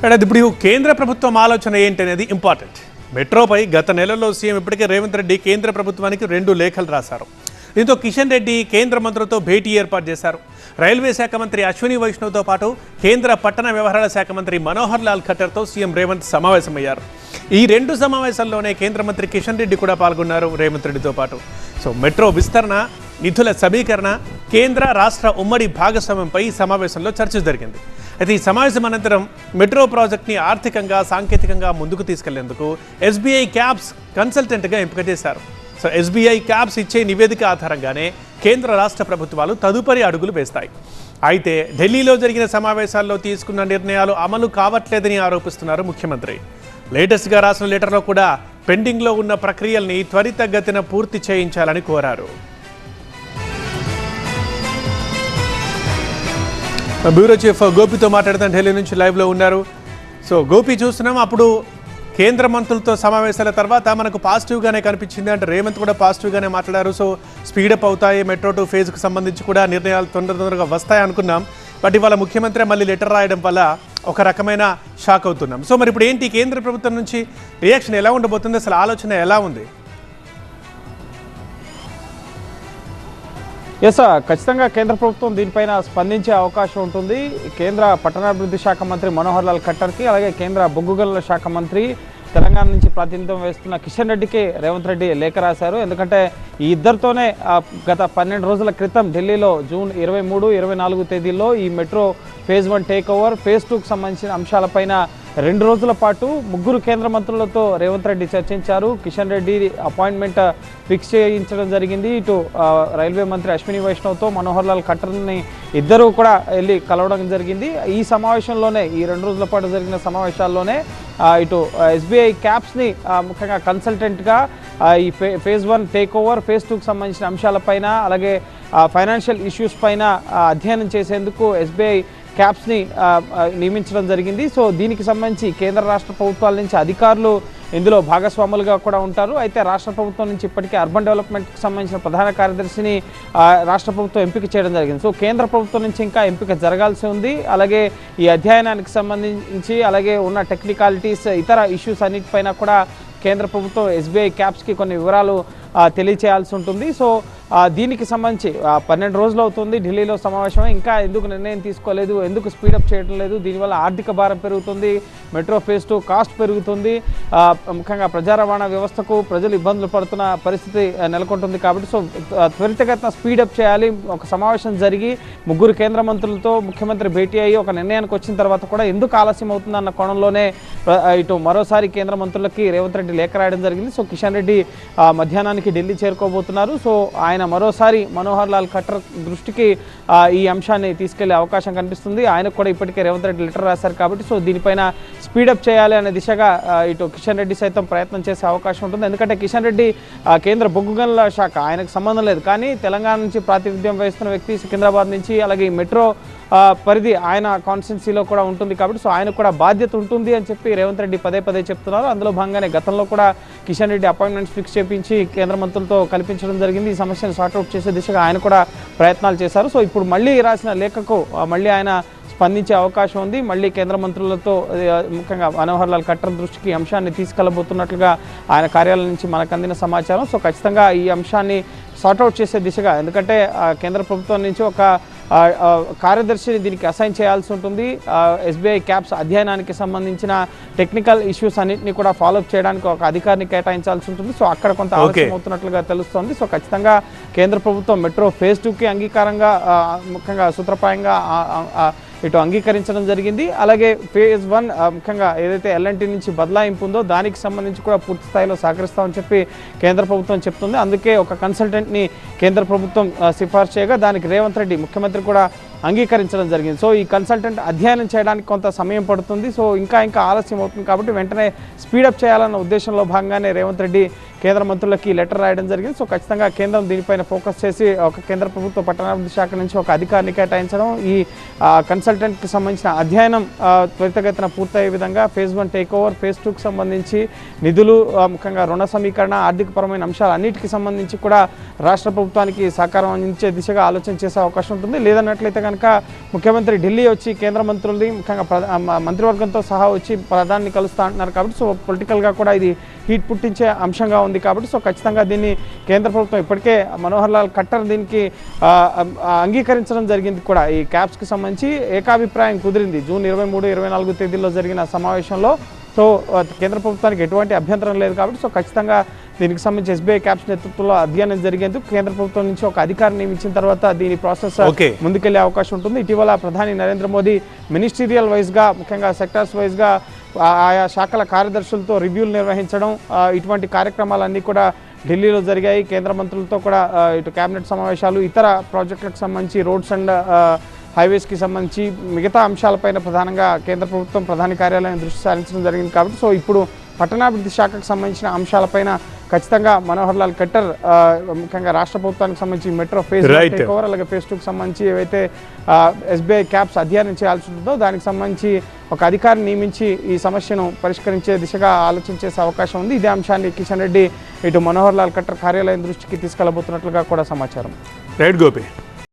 అది ఇప్పుడు కేంద్ర ప్రభుత్వం ఆలోచన ఏంటి అనేది ఇంపార్టెంట్. మెట్రోపై గత నెలలో సీఎం ఇప్పటికే రేవంత్ రెడ్డి కేంద్ర ప్రభుత్వానికి 2 లేఖలు రాశారు. దీంతో కిషన్ రెడ్డి కేంద్ర మంత్రులతో భేటీ ఏర్పాటు చేశారు. రైల్వే శాఖ మంత్రి అశ్విని వైష్ణవ్తో పాటు కేంద్ర పట్టణ వ్యవహారాల శాఖ మంత్రి మనోహర్ లాల్ ఖట్టర్తో సీఎం రేవంత్ సమావేశమయ్యారు. ఈ 2 సమావేశాల్లోనే కేంద్ర మంత్రి కిషన్ రెడ్డి కూడా పాల్గొన్నారు రేవంత్ రెడ్డితో పాటు. మెట్రో విస్తరణ, నిధుల సమీకరణ, కేంద్ర రాష్ట్ర ఉమ్మడి భాగస్వామ్యంపై ఈ సమావేశంలో చర్చ జరిగింది. అయితే ఈ సమావేశం అనంతరం మెట్రో ప్రాజెక్ట్ని ఆర్థికంగా, సాంకేతికంగా ముందుకు తీసుకెళ్లేందుకు ఎస్బీఐ క్యాబ్స్ కన్సల్టెంట్గా ఎంపిక చేశారు. ఎస్బీఐ క్యాబ్స్ ఇచ్చే నివేదిక ఆధారంగానే కేంద్ర రాష్ట్ర ప్రభుత్వాలు తదుపరి అడుగులు వేస్తాయి. అయితే ఢిల్లీలో జరిగిన సమావేశాల్లో తీసుకున్న నిర్ణయాలు అమలు కావట్లేదని ఆరోపిస్తున్నారు ముఖ్యమంత్రి. లేటెస్ట్గా రాసిన లెటర్లో కూడా పెండింగ్లో ఉన్న ప్రక్రియల్ని త్వరితగతిన పూర్తి చేయించాలని కోరారు. బ్యూరో చీఫ్ గోపితో మాట్లాడుతాం, ఢిల్లీ నుంచి లైవ్లో ఉన్నారు. గోపి చూస్తున్నాం, అప్పుడు కేంద్ర మంత్రులతో సమావేశాల తర్వాత మనకు పాజిటివ్గానే కనిపించింది. అంటే రేవంత్ కూడా పాజిటివ్గానే మాట్లాడారు. స్పీడప్ అవుతాయి, మెట్రో 2 ఫేజ్కి సంబంధించి కూడా నిర్ణయాలు తొందరగా వస్తాయి అనుకున్నాం. బట్ ఇవాళ ముఖ్యమంత్రి మళ్ళీ లెటర్ రాయడం వల్ల ఒక రకమైన షాక్ అవుతున్నాం. మరి ఇప్పుడు ఏంటి కేంద్ర ప్రభుత్వం నుంచి రియాక్షన్ ఎలా ఉండబోతుంది, అసలు ఆలోచన ఎలా ఉంది? ఖచ్చితంగా కేంద్ర ప్రభుత్వం దీనిపైన స్పందించే అవకాశం ఉంటుంది. కేంద్ర పట్టణాభివృద్ధి శాఖ మంత్రి మనోహర్ లాల్ ఖట్టర్కి, అలాగే కేంద్ర బొగ్గు గనుల శాఖ మంత్రి, తెలంగాణ నుంచి ప్రాతినిధ్యం వేస్తున్న కిషన్ రెడ్డికి రేవంత్ రెడ్డి లేఖ రాశారు. ఎందుకంటే ఈ ఇద్దరితోనే గత 12 రోజుల క్రితం ఢిల్లీలో జూన్ 23, 24 తేదీల్లో ఈ metro phase 1 take over, phase 2కు సంబంధించిన అంశాలపైన 2 రోజుల పాటు 3 కేంద్ర మంత్రులతో రేవంత్ రెడ్డి చర్చించారు. కిషన్ రెడ్డి అపాయింట్మెంట్ ఫిక్స్ చేయించడం జరిగింది. ఇటు రైల్వే మంత్రి అశ్విని వైష్ణవ్తో మనోహర్ లాల్ ఖట్టర్ని ఇద్దరు కూడా వెళ్ళి కలవడం జరిగింది. ఈ సమావేశంలోనే, ఈ 2 రోజుల పాటు జరిగిన సమావేశాల్లోనే ఇటు ఎస్బీఐ క్యాబ్స్ని ముఖ్యంగా కన్సల్టెంట్గా ఈ ఫేజ్ 1 టేక్ ఓవర్, ఫేజ్ 2కు సంబంధించిన అంశాలపైన, అలాగే ఫైనాన్షియల్ ఇష్యూస్ పైన అధ్యయనం చేసేందుకు ఎస్బీఐ క్యాబ్స్ని నియమించడం జరిగింది. దీనికి సంబంధించి కేంద్ర రాష్ట్ర ప్రభుత్వాల నుంచి అధికారులు ఇందులో భాగస్వాములుగా కూడా ఉంటారు. అయితే రాష్ట్ర ప్రభుత్వం నుంచి ఇప్పటికే అర్బన్ డెవలప్మెంట్కి సంబంధించిన ప్రధాన కార్యదర్శిని రాష్ట్ర ప్రభుత్వం ఎంపిక చేయడం జరిగింది. కేంద్ర ప్రభుత్వం నుంచి ఇంకా ఎంపిక జరగాల్సి ఉంది. అలాగే ఈ అధ్యయనానికి సంబంధించి, అలాగే ఉన్న టెక్నికాలిటీస్, ఇతర ఇష్యూస్ అన్నిటిపైన కూడా కేంద్ర ప్రభుత్వం ఎస్బీఐ క్యాబ్స్కి కొన్ని వివరాలు తెలియచేయాల్సి ఉంటుంది. దీనికి సంబంధించి 12 రోజులు అవుతుంది ఢిల్లీలో సమావేశం. ఇంకా ఎందుకు నిర్ణయం తీసుకోలేదు, ఎందుకు స్పీడప్ చేయడం లేదు? దీనివల్ల ఆర్థిక భారం పెరుగుతుంది, మెట్రో ఫేజ్ 2 కాస్ట్ పెరుగుతుంది, ముఖ్యంగా ప్రజా రవాణా వ్యవస్థకు ప్రజలు ఇబ్బందులు పడుతున్న పరిస్థితి నెలకొంటుంది. కాబట్టి త్వరితగతిన స్పీడప్ చేయాలి. ఒక సమావేశం జరిగి 3 కేంద్ర మంత్రులతో ముఖ్యమంత్రి భేటీ అయ్యి ఒక నిర్ణయానికి వచ్చిన తర్వాత కూడా ఎందుకు ఆలస్యం అవుతుందన్న కోణంలోనే ఇటు మరోసారి కేంద్ర మంత్రులకి రేవంత్ రెడ్డి లేఖ రాయడం జరిగింది. కిషన్ రెడ్డి మధ్యాహ్నానికి ఢిల్లీ చేరుకోబోతున్నారు. ఆయన మరోసారి మనోహర్ లాల్ ఖట్టర్ దృష్టికి ఈ అంశాన్ని తీసుకెళ్లే అవకాశం కనిపిస్తుంది. ఆయనకు కూడా ఇప్పటికే రేవంత్ రెడ్డి లెటర్ రాశారు. కాబట్టి దీనిపైన స్పీడప్ చేయాలి అనే దిశగా ఇటు కిషన్ రెడ్డి సైతం ప్రయత్నం చేసే అవకాశం ఉంటుంది. ఎందుకంటే కిషన్ రెడ్డి కేంద్ర బొగ్గు గనుల శాఖ, ఆయనకు సంబంధం లేదు. కానీ తెలంగాణ నుంచి ప్రాతినిధ్యం వహిస్తున్న వ్యక్తి, సికింద్రాబాద్ నుంచి, అలాగే మెట్రో పరిధి ఆయన కాన్స్టిట్యున్సీలో కూడా ఉంటుంది. కాబట్టి ఆయనకు కూడా బాధ్యత ఉంటుంది అని చెప్పి రేవంత్ రెడ్డి పదే చెప్తున్నారు. అందులో భాగంగానే గతంలో కూడా కిషన్ రెడ్డి అపాయింట్మెంట్స్ ఫిక్స్ చేయించి కేంద్ర మంత్రులతో కల్పించడం జరిగింది. ఈ సమస్యను సార్ట్అవుట్ చేసే దిశగా ఆయన కూడా ప్రయత్నాలు చేశారు. ఇప్పుడు మళ్ళీ రాసిన లేఖకు మళ్ళీ ఆయన స్పందించే అవకాశం ఉంది. మళ్ళీ కేంద్ర మంత్రులతో, ముఖ్యంగా మనోహర్ లాల్ ఖట్టర్ దృష్టికి అంశాన్ని తీసుకెళ్లబోతున్నట్లుగా ఆయన కార్యాలయం నుంచి మనకు అందిన సమాచారం. ఖచ్చితంగా ఈ అంశాన్ని సార్ట్అవుట్ చేసే దిశగా, ఎందుకంటే కేంద్ర ప్రభుత్వం నుంచి ఒక కార్యదర్శిని దీనికి అసైన్ చేయాల్సి ఉంటుంది. ఎస్బీఐ క్యాబ్స్ అధ్యయనానికి సంబంధించిన టెక్నికల్ ఇష్యూస్ అన్నింటినీ కూడా ఫాలోఅప్ చేయడానికి ఒక అధికారిని కేటాయించాల్సి ఉంటుంది. అక్కడ కొంత ఆలస్యం అవుతున్నట్లుగా తెలుస్తోంది. ఖచ్చితంగా కేంద్ర ప్రభుత్వం మెట్రో ఫేజ్ 2కి అంగీకారంగా, ముఖ్యంగా సూత్రప్రాయంగా ఇటు అంగీకరించడం జరిగింది. అలాగే ఫేజ్ 1 ముఖ్యంగా ఏదైతే ఎల్ఎన్టీ నుంచి బదలాయింపు ఉందో దానికి సంబంధించి కూడా పూర్తి స్థాయిలో సహకరిస్తామని చెప్పి కేంద్ర ప్రభుత్వం చెప్తుంది. అందుకే ఒక కన్సల్టెంట్ని కేంద్ర ప్రభుత్వం సిఫార్సు చేయగా దానికి రేవంత్ రెడ్డి ముఖ్యమంత్రి కూడా అంగీకరించడం జరిగింది. ఈ కన్సల్టెంట్ అధ్యయనం చేయడానికి కొంత సమయం పడుతుంది. ఇంకా ఆలస్యం అవుతుంది. కాబట్టి వెంటనే స్పీడప్ చేయాలన్న ఉద్దేశంలో భాగంగానే రేవంత్ రెడ్డి కేంద్ర మంత్రులకి లెటర్ రాయడం జరిగింది. ఖచ్చితంగా కేంద్రం దీనిపైన ఫోకస్ చేసి ఒక కేంద్ర ప్రభుత్వ పట్టణాభివృద్ధి శాఖ నుంచి ఒక అధికారిని కేటాయించడం, ఈ కన్సల్టెంట్కి సంబంధించిన అధ్యయనం త్వరితగతిన పూర్తయ్యే విధంగా ఫేజ్ 1 టేక్ ఓవర్, ఫేజ్ 2కి సంబంధించి నిధులు, ముఖ్యంగా రుణ సమీకరణ, ఆర్థికపరమైన అంశాలు అన్నిటికీ సంబంధించి కూడా రాష్ట్ర ప్రభుత్వానికి సహకారం అందించే దిశగా ఆలోచన చేసే అవకాశం ఉంటుంది. లేదన్నట్లయితే కనుక ముఖ్యమంత్రి ఢిల్లీ వచ్చి కేంద్ర మంత్రుల్ని ముఖ్యంగా మంత్రివర్గంతో సహా వచ్చి ప్రధాని కలుస్తా అంటున్నారు కాబట్టి సో పొలిటికల్గా కూడా ఇది హీట్ పుట్టించే అంశంగా ఉంది కాబట్టి సో ఖచ్చితంగా దీన్ని కేంద్ర ప్రభుత్వం ఇప్పటికే మనోహర్ లాల్ ఖట్టర్ దీనికి అంగీకరించడం జరిగింది కూడా. ఈ క్యాప్స్కి సంబంధించి ఏకాభిప్రాయం కుదిరింది జూన్ 23-24 తేదీల్లో జరిగిన సమావేశంలో. సో కేంద్ర ప్రభుత్వానికి ఎటువంటి అభ్యంతరం లేదు కాబట్టి సో ఖచ్చితంగా దీనికి సంబంధించి ఎస్బీఐ క్యాప్స్ నేతృత్వంలో అధ్యయనం జరిగేందుకు కేంద్ర ప్రభుత్వం నుంచి ఒక అధికారిని నియమించిన తర్వాత దీని ప్రాసెస్ ముందుకెళ్లే అవకాశం ఉంటుంది. ఇటీవల ప్రధాని నరేంద్ర మోదీ మినిస్టీరియల్ వైజ్గా ముఖ్యంగా సెక్టార్స్ వైజ్గా ఆయా శాఖల కార్యదర్శులతో రివ్యూలు నిర్వహించడం ఇటువంటి కార్యక్రమాలన్నీ కూడా ఢిల్లీలో జరిగాయి. కేంద్ర మంత్రులతో కూడా ఇటు కేబినెట్ సమావేశాలు, ఇతర ప్రాజెక్టులకు సంబంధించి రోడ్స్ అండ్ హైవేస్కి సంబంధించి మిగతా అంశాలపైన ప్రధానంగా కేంద్ర ప్రభుత్వం ప్రధాని కార్యాలయం దృష్టి సారించడం జరిగింది కాబట్టి సో ఇప్పుడు పట్టణాభివృద్ధి శాఖకు సంబంధించిన అంశాలపైన ఖచ్చితంగా మనోహర్ లాల్ ఖట్టర్ ముఖ్యంగా రాష్ట్ర ప్రభుత్వానికి సంబంధించి మెట్రో ఫేజ్ టేక్ ఓవర్ అలాగే ఫేజ్ 2కి సంబంధించి ఏవైతే ఎస్బీఐ క్యాప్స్ అధ్యయనం చేయాల్సి ఉంటుందో దానికి సంబంధించి ఒక అధికారిని నియమించి ఈ సమస్యను పరిష్కరించే దిశగా ఆలోచించే అవకాశం ఉంది. ఇదే అంశాన్ని కిషన్ రెడ్డి ఇటు మనోహర్ లాల్ ఖట్టర్ కార్యాలయం దృష్టికి తీసుకెళ్లబోతున్నట్లుగా కూడా సమాచారం. రైట్ గోపి.